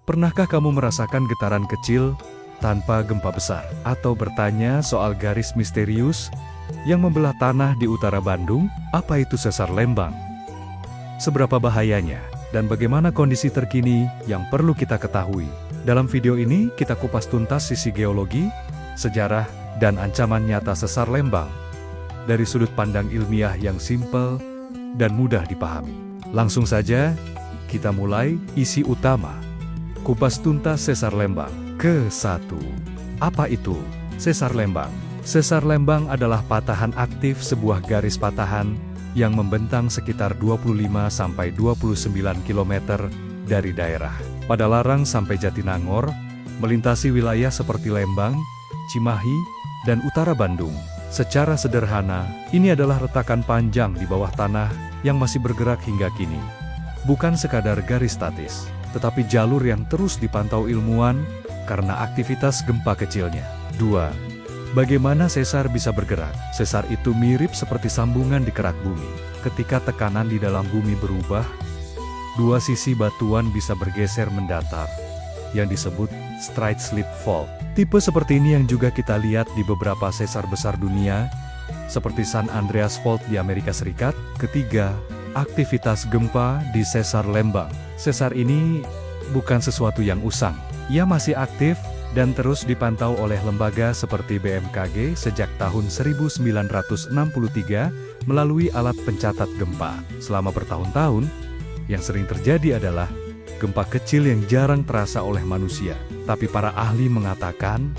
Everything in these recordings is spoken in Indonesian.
Pernahkah kamu merasakan getaran kecil tanpa gempa besar? Atau bertanya soal garis misterius yang membelah tanah di utara Bandung? Apa itu sesar Lembang? Seberapa bahayanya? Dan bagaimana kondisi terkini yang perlu kita ketahui? Dalam video ini kita kupas tuntas sisi geologi, sejarah, dan ancaman nyata sesar Lembang dari sudut pandang ilmiah yang simpel dan mudah dipahami. Langsung saja, kita mulai isi utama. Kupas tuntas sesar Lembang. Ke-1. Apa itu sesar Lembang? Sesar Lembang adalah patahan aktif sebuah garis patahan yang membentang sekitar 25–29 km dari daerah Padalarang sampai Jatinangor, melintasi wilayah seperti Lembang, Cimahi, dan utara Bandung. Secara sederhana, ini adalah retakan panjang di bawah tanah yang masih bergerak hingga kini. Bukan sekadar garis statis, tetapi jalur yang terus dipantau ilmuwan karena aktivitas gempa kecilnya. 2. Bagaimana sesar bisa bergerak? Sesar itu mirip seperti sambungan di kerak bumi. Ketika tekanan di dalam bumi berubah, dua sisi batuan bisa bergeser mendatar, yang disebut strike slip fault. Tipe seperti ini yang juga kita lihat di beberapa sesar besar dunia, seperti San Andreas Fault di Amerika Serikat. Ketiga, aktivitas gempa di sesar Lembang. Sesar ini bukan sesuatu yang usang. Ia masih aktif dan terus dipantau oleh lembaga seperti BMKG sejak tahun 1963 melalui alat pencatat gempa. Selama bertahun-tahun, yang sering terjadi adalah gempa kecil yang jarang terasa oleh manusia. Tapi para ahli mengatakan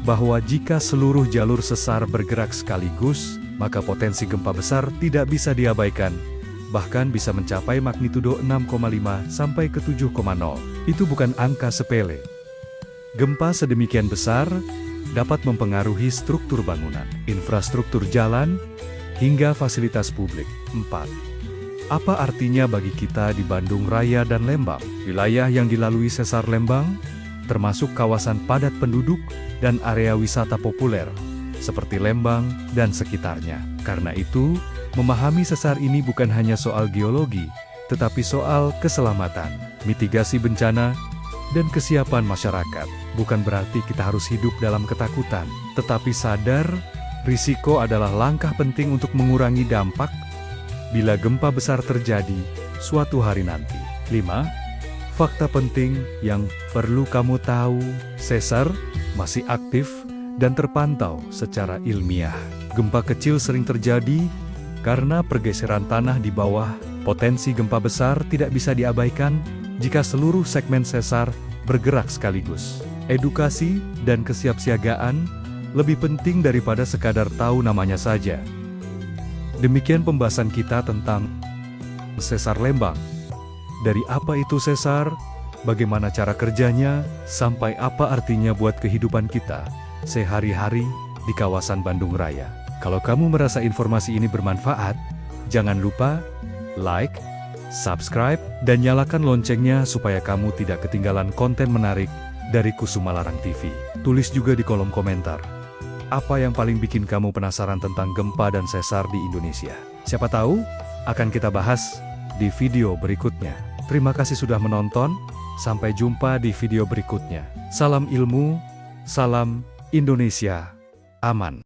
bahwa jika seluruh jalur sesar bergerak sekaligus, maka potensi gempa besar tidak bisa diabaikan, bahkan bisa mencapai magnitudo 6,5 sampai ke 7,0. Itu bukan angka sepele. Gempa sedemikian besar dapat mempengaruhi struktur bangunan, infrastruktur jalan, hingga fasilitas publik. 4. Apa artinya bagi kita di Bandung Raya dan Lembang? Wilayah yang dilalui sesar Lembang termasuk kawasan padat penduduk dan area wisata populer, seperti Lembang dan sekitarnya. Karena itu, memahami sesar ini bukan hanya soal geologi, tetapi soal keselamatan, mitigasi bencana, dan kesiapan masyarakat. Bukan berarti kita harus hidup dalam ketakutan, tetapi sadar, risiko adalah langkah penting untuk mengurangi dampak bila gempa besar terjadi suatu hari nanti. 5. Fakta penting yang perlu kamu tahu, sesar masih aktif dan terpantau secara ilmiah. Gempa kecil sering terjadi karena pergeseran tanah di bawah. Potensi gempa besar tidak bisa diabaikan jika seluruh segmen sesar bergerak sekaligus. Edukasi dan kesiapsiagaan lebih penting daripada sekadar tahu namanya saja. Demikian pembahasan kita tentang sesar Lembang. Dari apa itu sesar, bagaimana cara kerjanya, sampai apa artinya buat kehidupan kita sehari-hari di kawasan Bandung Raya. Kalau kamu merasa informasi ini bermanfaat, jangan lupa like, subscribe, dan nyalakan loncengnya supaya kamu tidak ketinggalan konten menarik dari Kusuma Larang TV. Tulis juga di kolom komentar, apa yang paling bikin kamu penasaran tentang gempa dan sesar di Indonesia. Siapa tahu, akan kita bahas di video berikutnya. Terima kasih sudah menonton, sampai jumpa di video berikutnya. Salam ilmu, salam Indonesia, aman.